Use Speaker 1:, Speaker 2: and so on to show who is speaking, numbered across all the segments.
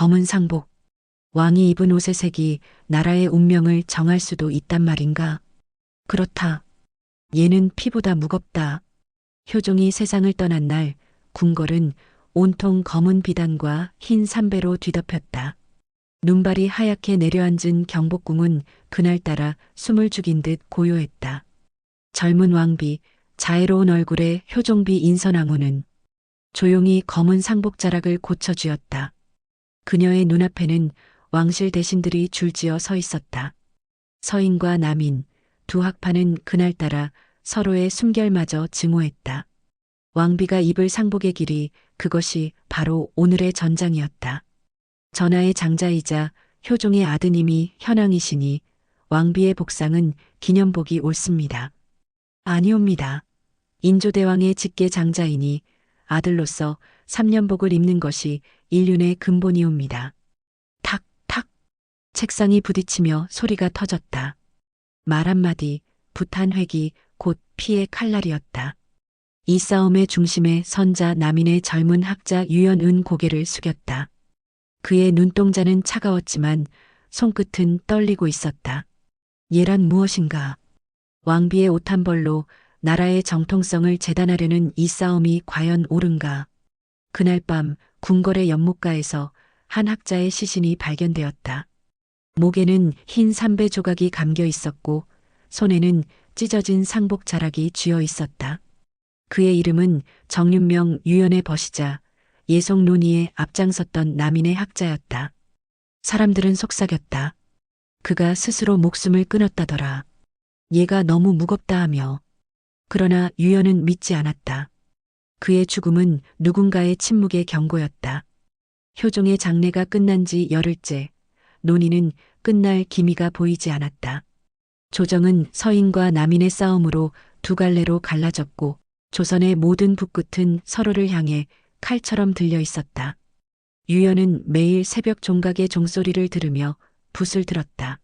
Speaker 1: 검은 상복. 왕이 입은 옷의 색이 나라의 운명을 정할 수도 있단 말인가? 그렇다. 얘는 피보다 무겁다. 효종이 세상을 떠난 날 궁궐은 온통 검은 비단과 흰 삼배로 뒤덮였다. 눈발이 하얗게 내려앉은 경복궁은 그날따라 숨을 죽인 듯 고요했다. 젊은 왕비, 자애로운 얼굴에 효종비 인선왕후는 조용히 검은 상복 자락을 고쳐주었다. 그녀의 눈앞에는 왕실 대신들이 줄지어 서 있었다. 서인과 남인, 두 학파는 그날따라 서로의 숨결마저 증오했다. 왕비가 입을 상복의 길이 그것이 바로 오늘의 전장이었다. 전하의 장자이자 효종의 아드님이 현왕이시니 왕비의 복상은 기념복이 옳습니다. 아니옵니다. 인조대왕의 직계 장자이니 아들로서 3년복을 입는 것이 인륜의 근본이옵니다. 탁, 탁. 책상이 부딪히며 소리가 터졌다. 말 한마디, 붓한 획이 곧 피의 칼날이었다. 이 싸움의 중심에 선자 남인의 젊은 학자 유연은 고개를 숙였다. 그의 눈동자는 차가웠지만 손끝은 떨리고 있었다. 얘란 무엇인가? 왕비의 옷 한 벌로 나라의 정통성을 재단하려는 이 싸움이 과연 옳은가? 그날 밤 궁궐의 연못가에서 한 학자의 시신이 발견되었다. 목에는 흰 삼배 조각이 감겨 있었고 손에는 찢어진 상복 자락이 쥐어 있었다. 그의 이름은 정윤명 유연의 벗이자 예송 논의에 앞장섰던 남인의 학자였다. 사람들은 속삭였다. 그가 스스로 목숨을 끊었다더라. 얘가 너무 무겁다 하며. 그러나 유연은 믿지 않았다. 그의 죽음은 누군가의 침묵의 경고였다. 효종의 장례가 끝난 지 열흘째, 논의는 끝날 기미가 보이지 않았다. 조정은 서인과 남인의 싸움으로 두 갈래로 갈라졌고 조선의 모든 북끝은 서로를 향해 칼처럼 들려 있었다. 유연은 매일 새벽 종각의 종소리를 들으며 붓을 들었다.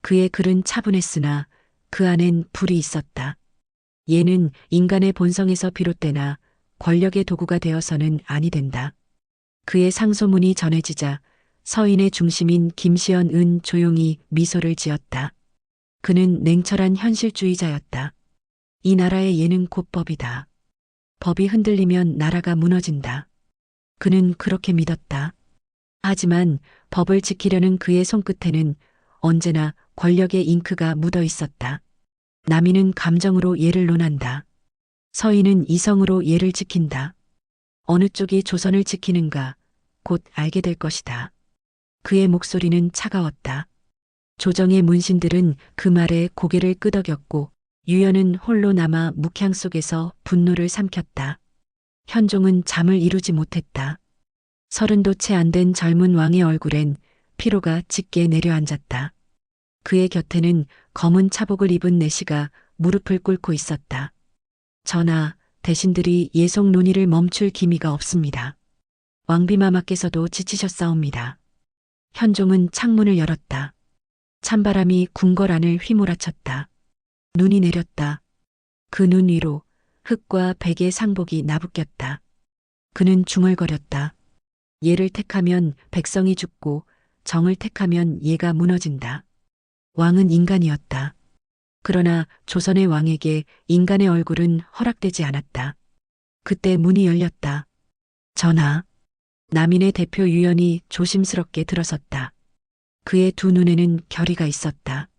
Speaker 1: 그의 글은 차분했으나 그 안엔 불이 있었다. 얘는 인간의 본성에서 비롯되나 권력의 도구가 되어서는 아니 된다. 그의 상소문이 전해지자 서인의 중심인 김시연은 조용히 미소를 지었다. 그는 냉철한 현실주의자였다. 이 나라의 예는 곧 법이다. 법이 흔들리면 나라가 무너진다. 그는 그렇게 믿었다. 하지만 법을 지키려는 그의 손끝에는 언제나 권력의 잉크가 묻어 있었다. 남인은 감정으로 예를 논한다. 서인은 이성으로 예를 지킨다. 어느 쪽이 조선을 지키는가 곧 알게 될 것이다. 그의 목소리는 차가웠다. 조정의 문신들은 그 말에 고개를 끄덕였고 유연은 홀로 남아 묵향 속에서 분노를 삼켰다. 현종은 잠을 이루지 못했다. 30도 채 안 된 젊은 왕의 얼굴엔 피로가 짙게 내려앉았다. 그의 곁에는 검은 차복을 입은 내시가 무릎을 꿇고 있었다. 전하, 대신들이 예속 논의를 멈출 기미가 없습니다. 왕비마마께서도 지치셨사옵니다. 현종은 창문을 열었다. 찬바람이 궁궐 안을 휘몰아쳤다. 눈이 내렸다. 그 눈 위로 흙과 백의 상복이 나부꼈다. 그는 중얼거렸다. 예를 택하면 백성이 죽고 정을 택하면 예가 무너진다. 왕은 인간이었다. 그러나 조선의 왕에게 인간의 얼굴은 허락되지 않았다. 그때 문이 열렸다. 전하. 남인의 대표 유연이 조심스럽게 들어섰다. 그의 두 눈에는 결의가 있었다.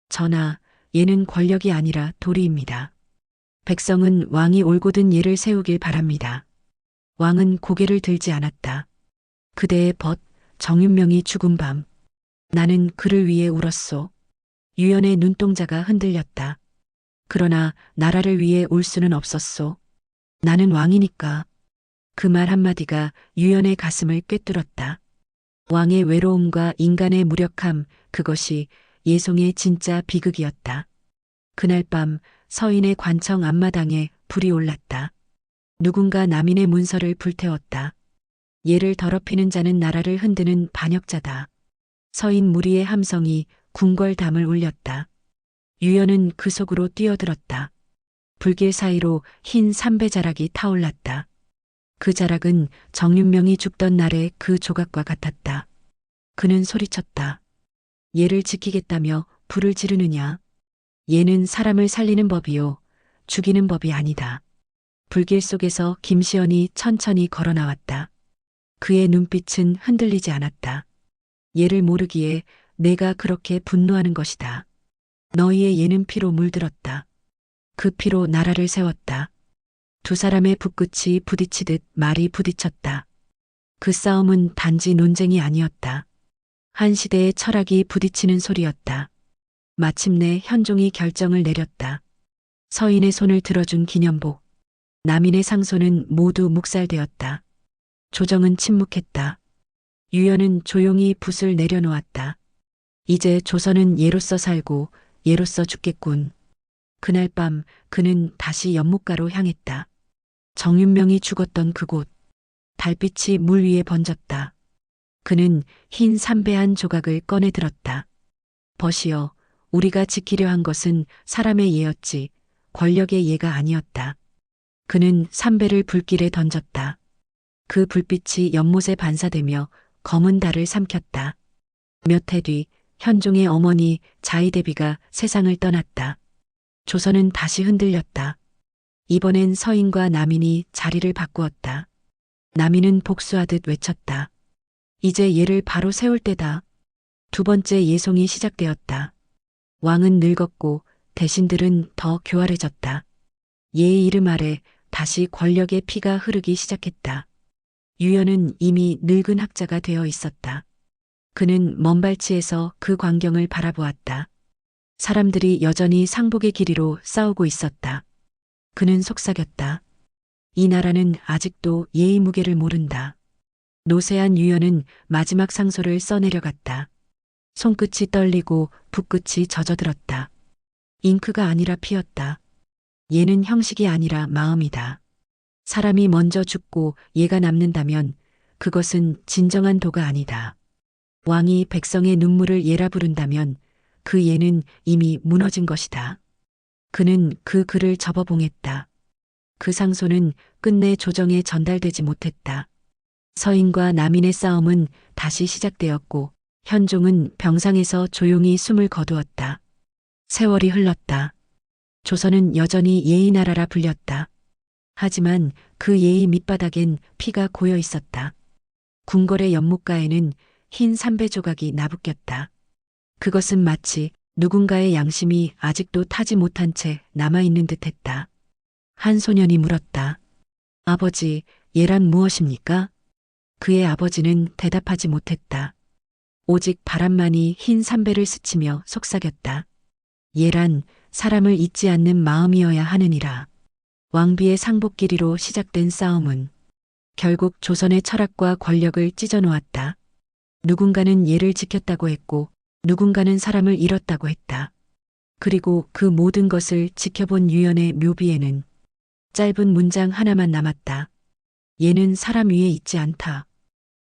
Speaker 1: 전하, 예는 권력이 아니라 도리입니다. 백성은 왕이 올곧은 예를 세우길 바랍니다. 왕은 고개를 들지 않았다. 그대의 벗, 정윤명이 죽은 밤. 나는 그를 위해 울었소. 유연의 눈동자가 흔들렸다. 그러나 나라를 위해 울 수는 없었소. 나는 왕이니까. 그 말 한마디가 유연의 가슴을 꿰뚫었다. 왕의 외로움과 인간의 무력함, 그것이 예송의 진짜 비극이었다. 그날 밤 서인의 관청 앞마당에 불이 올랐다. 누군가 남인의 문서를 불태웠다. 예를 더럽히는 자는 나라를 흔드는 반역자다. 서인 무리의 함성이 궁궐담을 울렸다. 유연은 그 속으로 뛰어들었다. 불길 사이로 흰 삼배자락이 타올랐다. 그 자락은 정윤명이 죽던 날의 그 조각과 같았다. 그는 소리쳤다. 얘를 지키겠다며 불을 지르느냐? 얘는 사람을 살리는 법이요. 죽이는 법이 아니다. 불길 속에서 김시연이 천천히 걸어 나왔다. 그의 눈빛은 흔들리지 않았다. 얘를 모르기에 내가 그렇게 분노하는 것이다. 너희의 얘는 피로 물들었다. 그 피로 나라를 세웠다. 두 사람의 붓끝이 부딪히듯 말이 부딪혔다. 그 싸움은 단지 논쟁이 아니었다. 한 시대의 철학이 부딪히는 소리였다. 마침내 현종이 결정을 내렸다. 서인의 손을 들어준 기념복. 남인의 상소는 모두 묵살되었다. 조정은 침묵했다. 유연은 조용히 붓을 내려놓았다. 이제 조선은 예로서 살고 예로서 죽겠군. 그날 밤 그는 다시 연못가로 향했다. 정윤명이 죽었던 그곳. 달빛이 물 위에 번졌다. 그는 흰 삼배한 조각을 꺼내 들었다. 벗이여, 우리가 지키려 한 것은 사람의 예였지 권력의 예가 아니었다. 그는 삼배를 불길에 던졌다. 그 불빛이 연못에 반사되며 검은 달을 삼켰다. 몇 해 뒤 현종의 어머니 자의대비가 세상을 떠났다. 조선은 다시 흔들렸다. 이번엔 서인과 남인이 자리를 바꾸었다. 남인은 복수하듯 외쳤다. 이제 얘를 바로 세울 때다. 두 번째 예송이 시작되었다. 왕은 늙었고 대신들은 더 교활해졌다. 예의 이름 아래 다시 권력의 피가 흐르기 시작했다. 유연은 이미 늙은 학자가 되어 있었다. 그는 먼 발치에서 그 광경을 바라보았다. 사람들이 여전히 상복의 길이로 싸우고 있었다. 그는 속삭였다. 이 나라는 아직도 예의 무게를 모른다. 노쇠한 유연은 마지막 상소를 써내려갔다. 손끝이 떨리고 붓끝이 젖어들었다. 잉크가 아니라 피였다. 얘는 형식이 아니라 마음이다. 사람이 먼저 죽고 얘가 남는다면 그것은 진정한 도가 아니다. 왕이 백성의 눈물을 얘라 부른다면 그 얘는 이미 무너진 것이다. 그는 그 글을 접어봉했다. 그 상소는 끝내 조정에 전달되지 못했다. 서인과 남인의 싸움은 다시 시작되었고 현종은 병상에서 조용히 숨을 거두었다. 세월이 흘렀다. 조선은 여전히 예의 나라라 불렸다. 하지만 그 예의 밑바닥엔 피가 고여 있었다. 궁궐의 연못가에는 흰 삼배 조각이 나부꼈다. 그것은 마치 누군가의 양심이 아직도 타지 못한 채 남아있는 듯했다. 한 소년이 물었다. 아버지, 얘란 무엇입니까? 그의 아버지는 대답하지 못했다. 오직 바람만이 흰 삼배를 스치며 속삭였다. 얘란 사람을 잊지 않는 마음이어야 하느니라. 왕비의 상복길이로 시작된 싸움은 결국 조선의 철학과 권력을 찢어놓았다. 누군가는 얘를 지켰다고 했고 누군가는 사람을 잃었다고 했다. 그리고 그 모든 것을 지켜본 유연의 묘비에는 짧은 문장 하나만 남았다. 얘는 사람 위에 있지 않다.